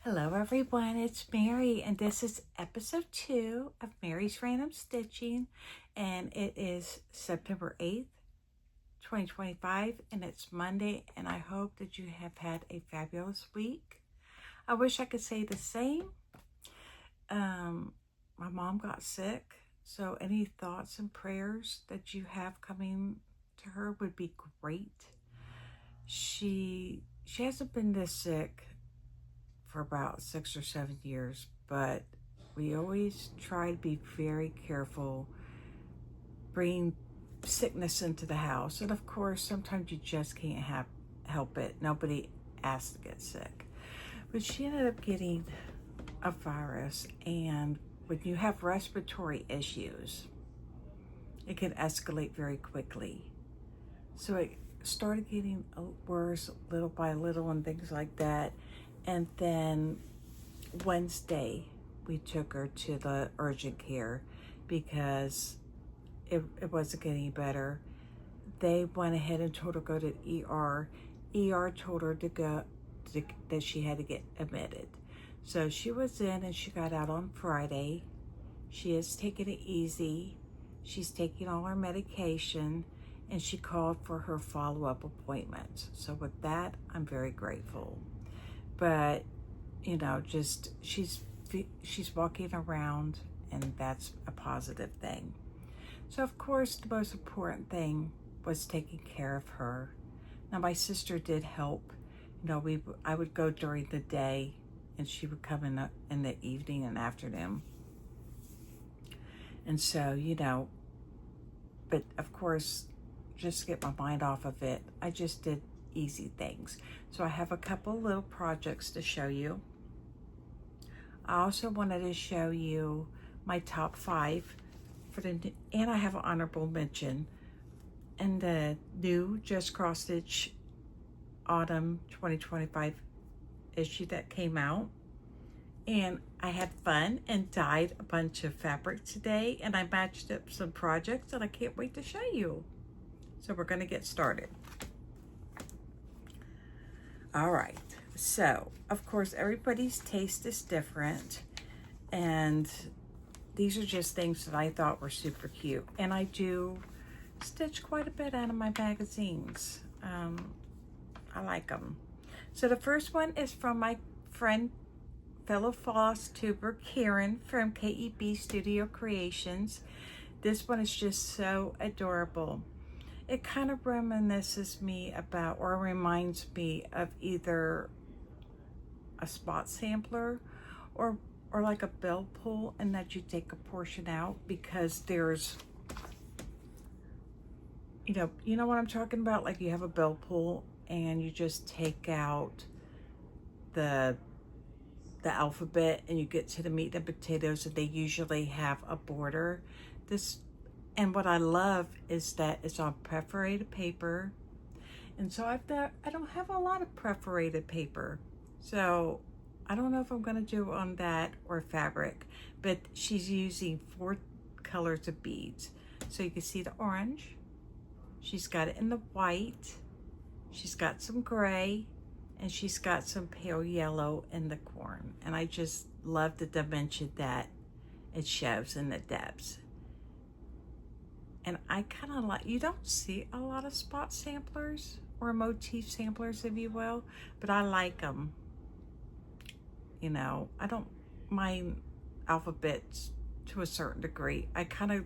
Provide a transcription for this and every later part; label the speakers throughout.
Speaker 1: Hello everyone, it's Mary and this is episode 2 of Mary's Random Stitching, and it is September 8th, 2025, and it's Monday, and I hope that you have had a fabulous week. I wish I could say the same. My mom got sick, so any thoughts and prayers that you have coming to her would be great. She hasn't been this sick for about 6 or 7 years, but we always try to be very careful bringing sickness into the house. And of course, sometimes you just can't help it. Nobody asked to get sick. But she ended up getting a virus, and when you have respiratory issues, it can escalate very quickly. So it started getting worse little by little and things like that. And then Wednesday, we took her to the urgent care because it wasn't getting better. They went ahead and told her to go to the ER. ER told her that she had to get admitted. So she was in and she got out on Friday. She is taking it easy. She's taking all her medication, and she called for her follow-up appointments. So with that, I'm very grateful. But, you know, just she's walking around, and that's a positive thing. So, of course, the most important thing was taking care of her. Now, my sister did help. You know, I would go during the day, and she would come in the evening and afternoon. And so, you know, but of course, just to get my mind off of it, I just did easy things. So I have a couple little projects to show you. I also wanted to show you my top 5 and I have an honorable mention in the new Just Cross Stitch Autumn 2025 issue that came out. And I had fun and dyed a bunch of fabric today, and I matched up some projects, and I can't wait to show you. So we're going to get started. All right, so of course everybody's taste is different, and these are just things that I thought were super cute. And I do stitch quite a bit out of my magazines. I like them. So the first one is from my fellow Flosstuber Karen from KEB Studio Creations. This one is just so adorable. It kind of reminisces me about, or reminds me of, either a spot sampler or like a bell pull, and that you take a portion out because there's, you know what I'm talking about? Like you have a bell pull and you just take out the alphabet and you get to the meat and potatoes, and they usually have a border. And what I love is that it's on perforated paper. And so I don't have a lot of perforated paper. So I don't know if I'm gonna do on that or fabric, but she's using 4 colors of beads. So you can see the orange. She's got it in the white. She's got some gray, and she's got some pale yellow in the corn. And I just love the dimension that it shows in the depths. And I kind of like, you don't see a lot of spot samplers or motif samplers, if you will, but I like them. You know, I don't mind alphabets to a certain degree. I kind of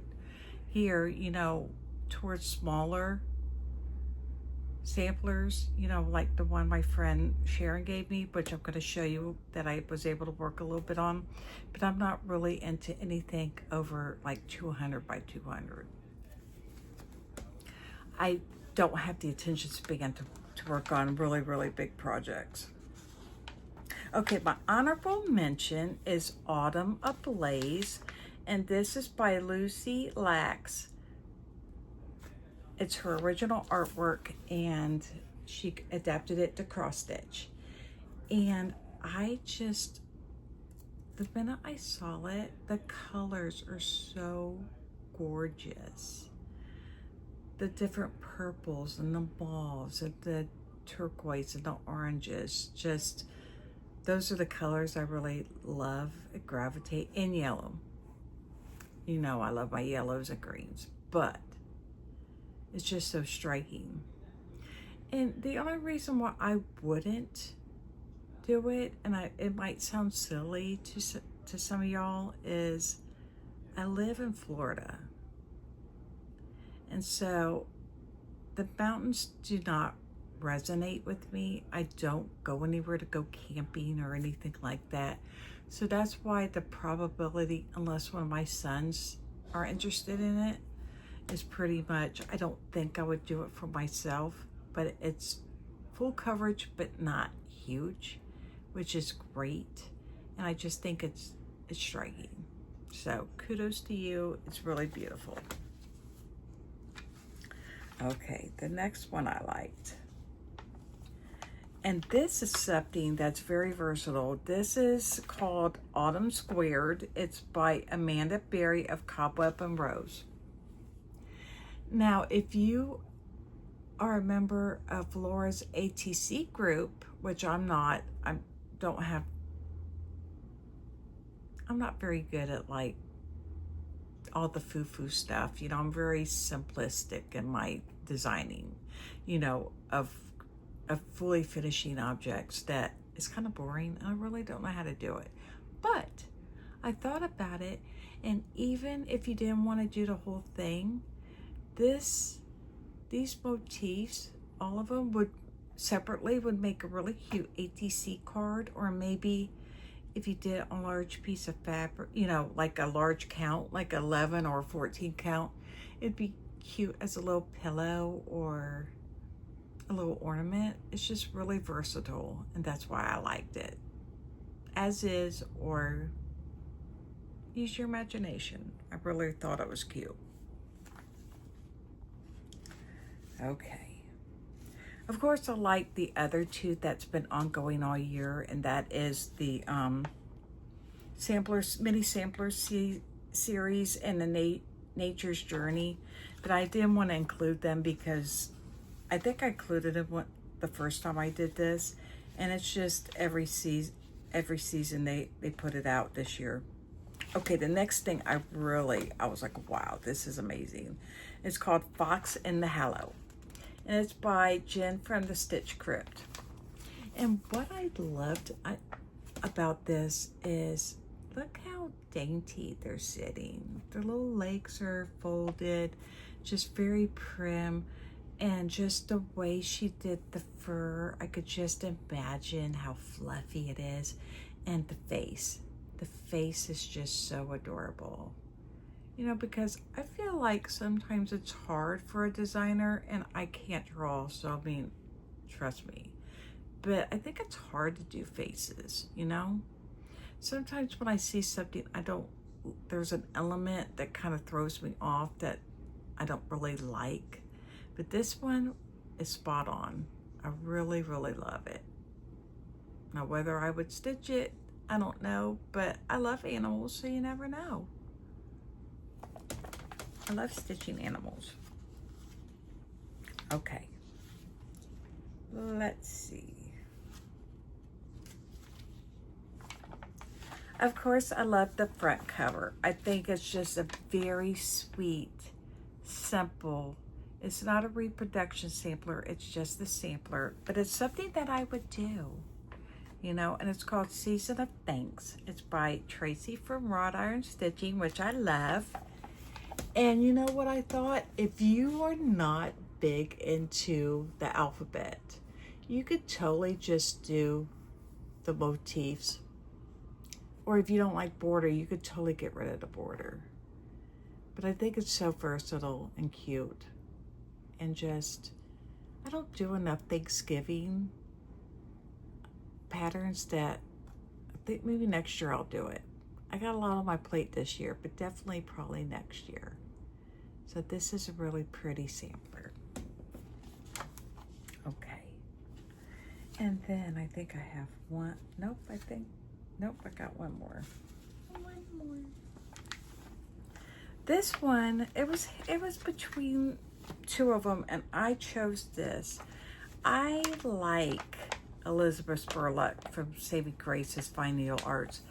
Speaker 1: hear, you know, towards smaller samplers, you know, like the one my friend Sharon gave me, which I'm going to show you that I was able to work a little bit on, but I'm not really into anything over like 200 by 200. I don't have the attention span to work on really, really big projects. Okay, my honorable mention is Autumn Ablaze, and this is by Lucy Lax. It's her original artwork, and she adapted it to cross stitch. And the minute I saw it, the colors are so gorgeous. The different purples and the mauves and the turquoise and the oranges, just those are the colors I really love, gravitate, and yellow. You know I love my yellows and greens, but it's just so striking. And the only reason why I wouldn't do it, and it might sound silly to some of y'all, is I live in Florida. And so the mountains do not resonate with me. I don't go anywhere to go camping or anything like that. So that's why the probability, unless one of my sons are interested in it, is pretty much, I don't think I would do it for myself, but it's full coverage, but not huge, which is great. And I just think it's striking. So kudos to you. It's really beautiful. Okay, the next one I liked. And this is something that's very versatile. This is called Autumn Squared. It's by Amanda Berry of Cobweb and Rose. Now, if you are a member of Laura's ATC group, which I'm not, I'm not very good at like all the foo-foo stuff. You know, I'm very simplistic in my designing, you know, of fully finishing objects that is kind of boring, and I really don't know how to do it. But I thought about it, and even if you didn't want to do the whole thing, these motifs, all of them would make a really cute ATC card, or maybe if you did a large piece of fabric, you know, like a large count, like 11 or 14 count, it'd be cute as a little pillow or a little ornament. It's just really versatile, and that's why I liked it. As is, or use your imagination. I really thought it was cute. Okay. Of course, I like the other two that's been ongoing all year, and that is the mini sampler series and the Nature's Journey. But I didn't want to include them because I think I included it the first time I did this, and it's just every season they put it out this year. Okay, the next thing I was like, wow, this is amazing. It's called Fox in the Hollow, and it's by Jen from the Stitch Crypt. And what I loved about this is, look how dainty they're sitting. Their little legs are folded, just very prim. And just the way she did the fur, I could just imagine how fluffy it is. And the face is just so adorable. You know, because I feel like sometimes it's hard for a designer, and I can't draw, so I mean, trust me. But I think it's hard to do faces, you know? Sometimes when I see something, there's an element that kind of throws me off that I don't really like. But this one is spot on. I really, really love it. Now, whether I would stitch it, I don't know, but I love animals, so you never know. I love stitching animals. Okay. Let's see. Of course, I love the front cover. I think it's just a very sweet, simple. It's not a reproduction sampler, it's just the sampler, but it's something that I would do, you know, and it's called Season of Thanks. It's by Tracy from Wrought Iron Stitching, which I love. And you know what I thought? If you are not big into the alphabet, you could totally just do the motifs. Or if you don't like border, you could totally get rid of the border. But I think it's so versatile and cute. And just, I don't do enough Thanksgiving patterns that I think maybe next year I'll do it. I got a lot on my plate this year, but definitely probably next year. So this is a really pretty sampler. Okay. And then I think I have one. Nope, I got one more. One more. This one, it was between two of them, and I chose this. I like Elizabeth Spurlock from Saving Grace's Fine Needle Arts.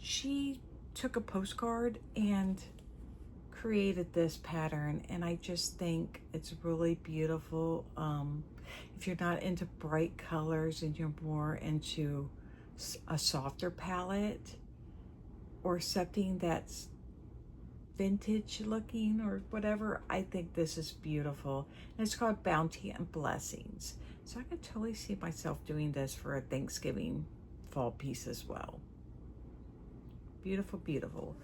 Speaker 1: She took a postcard and created this pattern, and I just think it's really beautiful. If you're not into bright colors and you're more into a softer palette or something that's vintage looking or whatever, I think this is beautiful. And it's called Bounty and Blessings. So I could totally see myself doing this for a Thanksgiving fall piece as well. Beautiful, beautiful.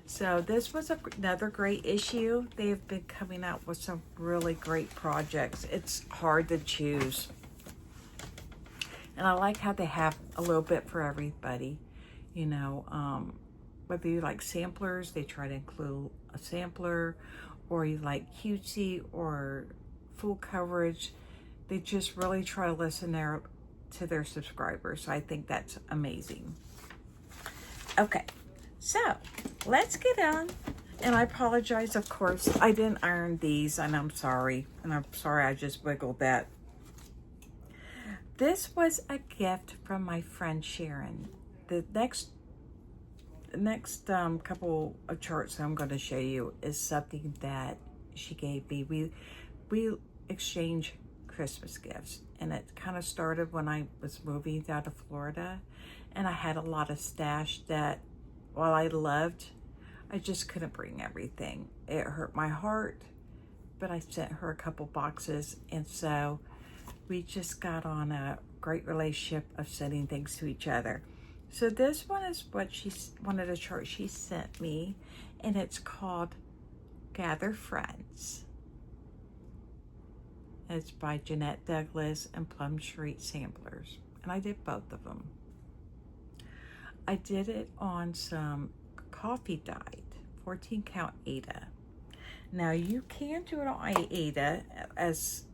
Speaker 1: So this was another great issue. They've been coming out with some really great projects. It's hard to choose. And I like how they have a little bit for everybody. You know, whether you like samplers, they try to include a sampler, or you like cutesy or full coverage. They just really try to listen to their subscribers. So I think that's amazing. Okay, so let's get on. And I apologize, of course, I didn't iron these, and I'm sorry. And I'm sorry I just wiggled that. This was a gift from my friend Sharon. The next couple of charts that I'm going to show you is something that she gave me. We exchange Christmas gifts, and it kind of started when I was moving down to Florida, and I had a lot of stash that, while I loved, I just couldn't bring everything. It hurt my heart, but I sent her a couple boxes, and so we just got on a great relationship of sending things to each other. So this one is one of the charts she sent me, and it's called Gather Friends. It's by Jeanette Douglas and Plum Street Samplers, and I did both of them. I did it on some coffee dyed 14 count Aida. Now you can do it on Aida as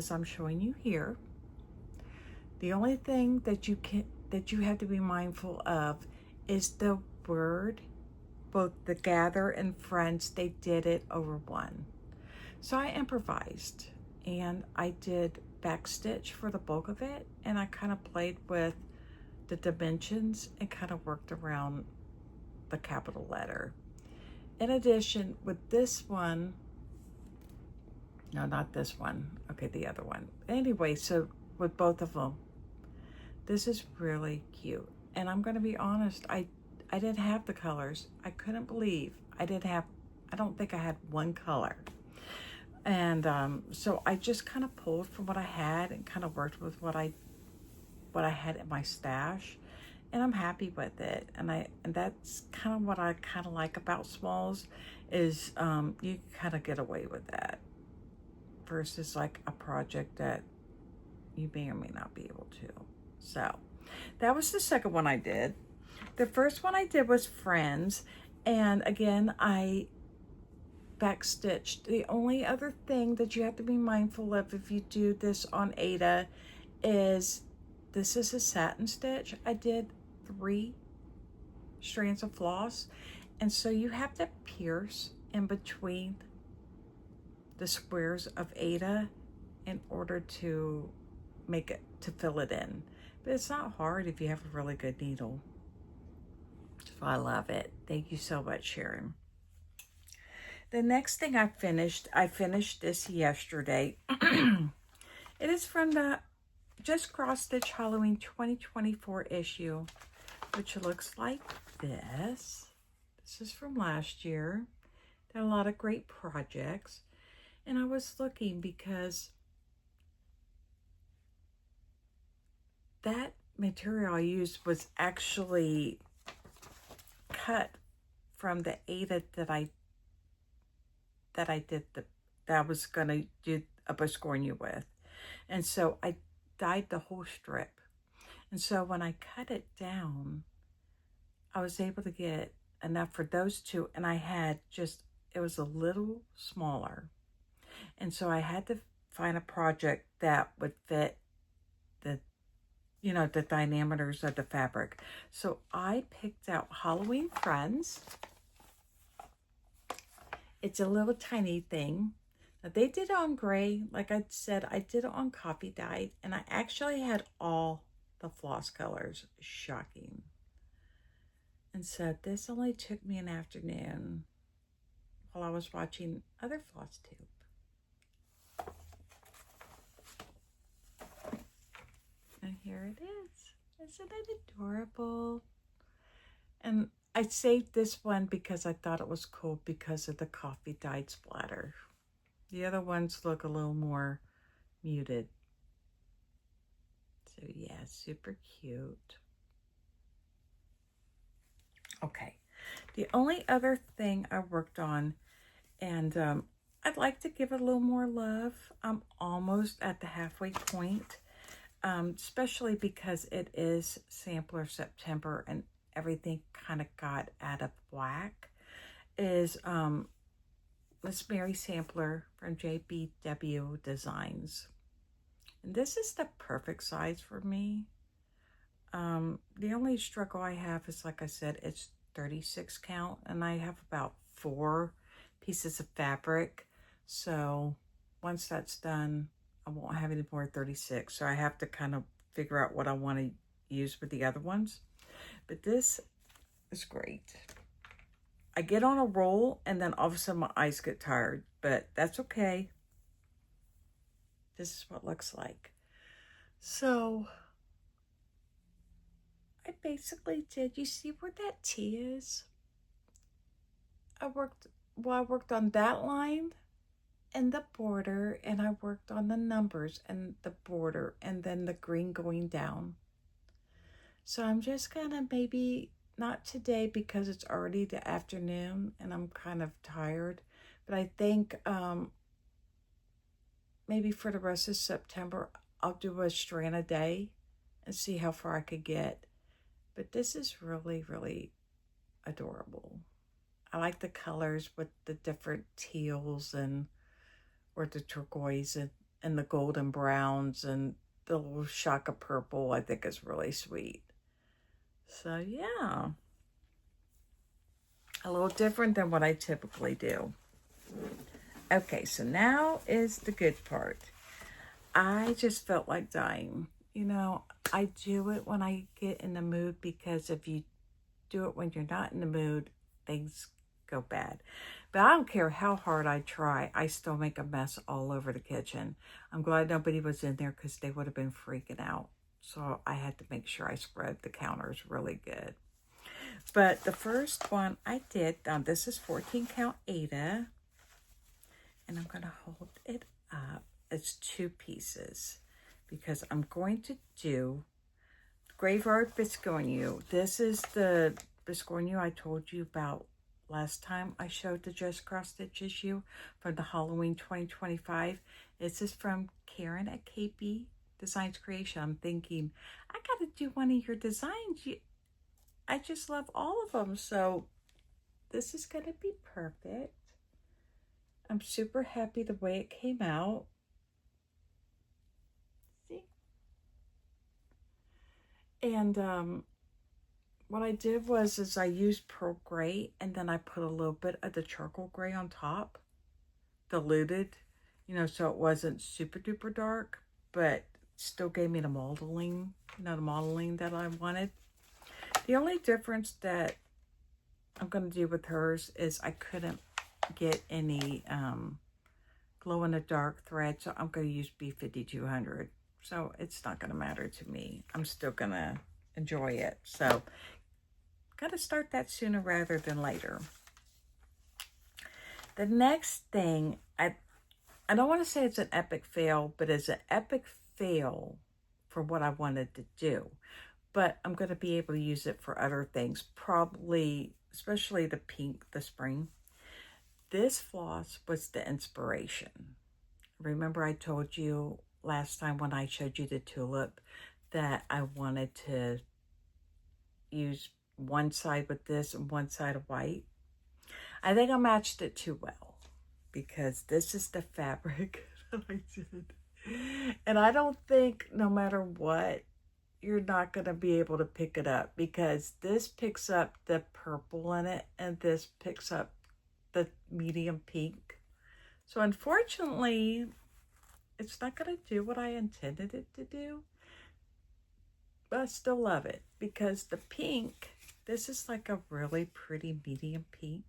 Speaker 1: I'm showing you here. The only thing that you have to be mindful of is the word. Both the Gather and Friends, they did it over one. So I improvised, and I did backstitch for the bulk of it, and I kind of played with the dimensions and kind of worked around the capital letter. In addition, with this one, no, not this one, okay, the other one. Anyway, so with both of them, this is really cute. And I'm going to be honest, I didn't have the colors. I couldn't believe I don't think I had one color. And so I just kind of pulled from what I had and kind of worked with what I had in my stash, and I'm happy with it. And that's kind of what I kind of like about smalls is you kind of get away with that versus like a project that you may or may not be able to. So that was the second one I did. The first one I did was Friends, and again I backstitched. The only other thing that you have to be mindful of if you do this on Aida is this is a satin stitch. I did 3 strands of floss, and so you have to pierce in between the squares of Aida in order to make it, to fill it in. But it's not hard if you have a really good needle. So I love it. Thank you so much, Sharon. The next thing I finished this yesterday. It is from the Just Cross Stitch Halloween 2024 issue, which looks like this. This is from last year. Did a lot of great projects. And I was looking because that material I used was actually cut from the Aida that I was gonna do a Biscornu with. And so I dyed the whole strip. And so when I cut it down, I was able to get enough for those two, and I had it was a little smaller. And so I had to find a project that would fit the diameters of the fabric. So I picked out Halloween Friends. It's a little tiny thing. Now, they did it on gray. Like I said, I did it on coffee dyed, and I actually had all the floss colors. Shocking. And so this only took me an afternoon while I was watching other Flosstube. And here it is. Isn't it adorable? And I saved this one because I thought it was cool because of the coffee dyed splatter. The other ones look a little more muted. So yeah, super cute. Okay, the only other thing I worked on, and I'd like to give it a little more love. I'm almost at the halfway point, especially because it is Sampler September and everything kind of got out of whack, is Miss Mary Sampler from JBW Designs. And this is the perfect size for me. The only struggle I have is, like I said, it's 36 count, and I have about 4 pieces of fabric. So once that's done, I won't have any more 36. So I have to kind of figure out what I want to use with the other ones. But this is great. I get on a roll, and then all of a sudden my eyes get tired, but that's okay. This is what it looks like. So I basically did, you see where that T is? I worked on that line and the border, and I worked on the numbers and the border, and then the green going down. So I'm just gonna maybe, not today because it's already the afternoon and I'm kind of tired, but I think maybe for the rest of September, I'll do a strand a day and see how far I could get. But this is really, really adorable. I like the colors with the different teals and or the turquoise and the golden browns and the little shock of purple. I think is really sweet. So yeah, a little different than what I typically do. Okay, so now is the good part. I just felt like dying. You know, I do it when I get in the mood, because if you do it when you're not in the mood, things go bad. But I don't care how hard I try, I still make a mess all over the kitchen. I'm glad nobody was in there because they would have been freaking out. So I had to make sure I spread the counters really good. But the first one I did, this is 14 count Aida. And I'm going to hold it up. It's 2 pieces because I'm going to do Graveyard Biscornu. This is the Biscornu I told you about last time I showed the Just Cross Stitch issue from the Halloween 2025. This is from Karen at KP Designs Creation. I'm thinking, I got to do one of your designs. I just love all of them. So this is going to be perfect. I'm super happy the way it came out. See? And what I did was I used pearl gray, and then I put a little bit of the charcoal gray on top, diluted, you know, so it wasn't super duper dark, but still gave me the modeling, the modeling that I wanted. The only difference that I'm going to do with hers is I couldn't get any glow-in-the-dark thread, so I'm going to use B5200. So it's not going to matter to me. I'm still going to enjoy it. So got to start that sooner rather than later. The next thing, I don't want to say it's an epic fail, but it's an epic fail for what I wanted to do. But I'm going to be able to use it for other things, probably, especially the pink, the spring. This floss was the inspiration. Remember I told you last time when I showed you the tulip that I wanted to use one side with this and one side of white? I think I matched it too well, because this is the fabric that I did. And I don't think, no matter what, you're not going to be able to pick it up, because this picks up the purple in it and this picks up the medium pink. So unfortunately, it's not going to do what I intended it to do, but I still love it because the pink, this is like a really pretty medium pink.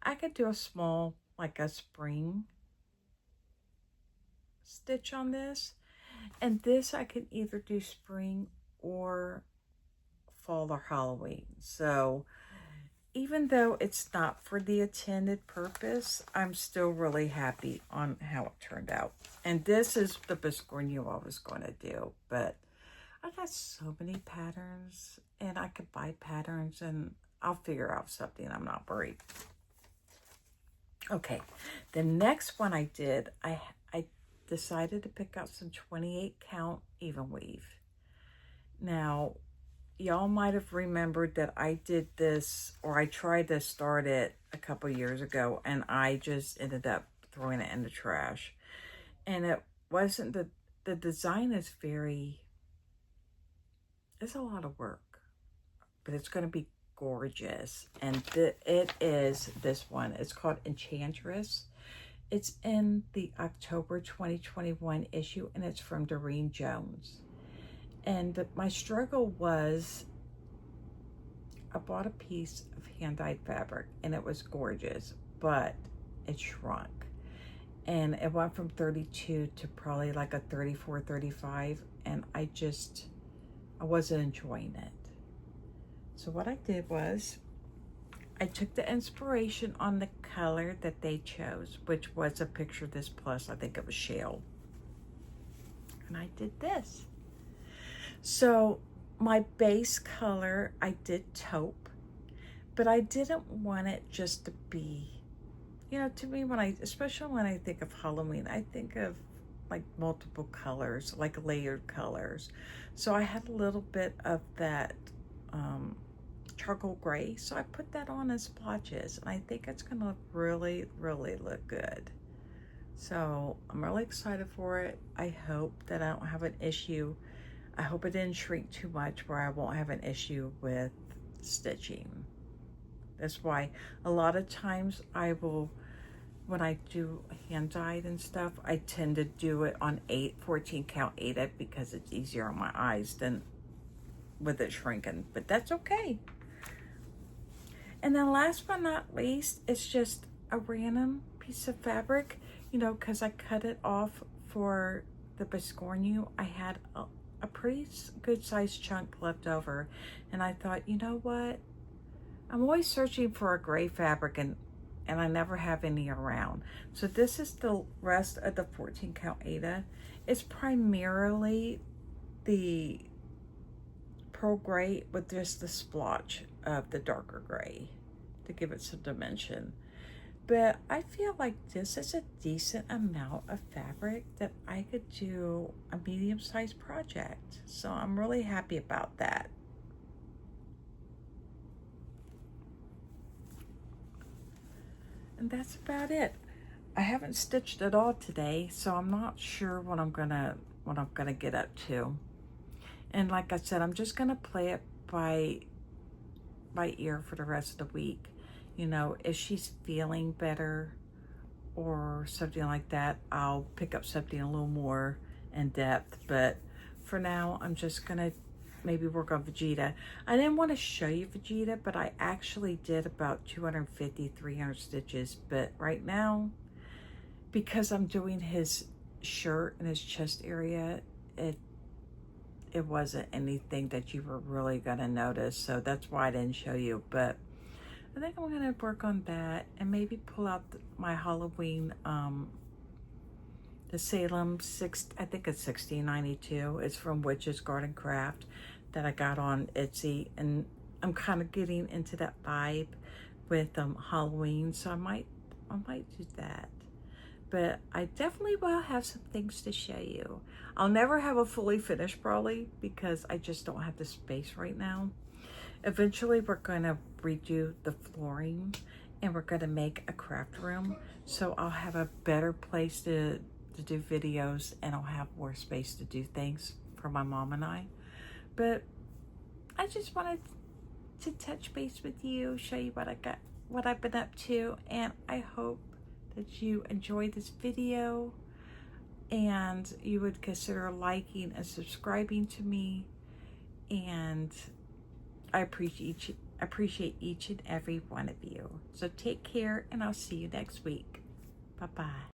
Speaker 1: I could do a small, like a spring stitch on this, and this I can either do spring or fall or Halloween. So even though it's not for the intended purpose, I'm still really happy on how it turned out. And this is the biscornu I was going to do, but I got so many patterns and I could buy patterns and I'll figure out something. I'm not worried. Okay, the next one I did, I decided to pick out some 28 count even weave. Now, y'all might have remembered that I did this, or I tried to start it a couple years ago, and I just ended up throwing it in the trash. And it wasn't, the design is it's a lot of work, but it's going to be gorgeous. And it is this one. It's called Enchantress. It's in the October 2021 issue, and it's from Doreen Jones. And my struggle was, I bought a piece of hand-dyed fabric, and it was gorgeous, but it shrunk. And it went from 32 to probably like a 34, 35, and I wasn't enjoying it. So what I did was, I took the inspiration on the color that they chose, which was a picture of this plus, I think it was shale. And I did this. So my base color, I did taupe, but I didn't want it just to be, you know, to me, especially when I think of Halloween, I think of like multiple colors, like layered colors. So I had a little bit of that charcoal gray, so I put that on as splotches, and I think it's gonna look really, really look good. So I'm really excited for it. I hope that I don't have an issue. I hope it didn't shrink too much where I won't have an issue with stitching. That's why a lot of times when I do hand dyed and stuff, I tend to do it on 14 count 8 it, because it's easier on my eyes than with it shrinking, but that's okay. And then last but not least, it's just a random piece of fabric, you know, because I cut it off for the biscornu. I had a pretty good sized chunk left over, and I thought, you know what? I'm always searching for a gray fabric, and I never have any around. So this is the rest of the 14 count Aida. It's primarily the pearl gray with just the splotch of the darker gray to give it some dimension. But I feel like this is a decent amount of fabric that I could do a medium-sized project. So I'm really happy about that. And that's about it. I haven't stitched at all today, so I'm not sure what I'm gonna get up to. And like I said, I'm just gonna play it by ear for the rest of the week. You know, if she's feeling better or something like that, I'll pick up something a little more in depth. But for now, I'm just gonna maybe work on Vegeta. I didn't want to show you Vegeta, but I actually did about 250, 300 stitches. But right now, because I'm doing his shirt and his chest area, it wasn't anything that you were really gonna notice. So that's why I didn't show you. But I think I'm gonna work on that and maybe pull out my Halloween, the Salem I think it's 1692. It's from Witch's Garden Craft that I got on Etsy, and I'm kind of getting into that vibe with Halloween, so I might do that. But I definitely will have some things to show you. I'll never have a fully finished probably, because I just don't have the space right now. Eventually we're going to redo the flooring, and we're going to make a craft room, so I'll have a better place to do videos, and I'll have more space to do things for my mom and I. But I just wanted to touch base with you, show you what I've been up to, and I hope that you enjoyed this video and you would consider liking and subscribing to me. And I appreciate each and every one of you. So take care, and I'll see you next week. Bye-bye.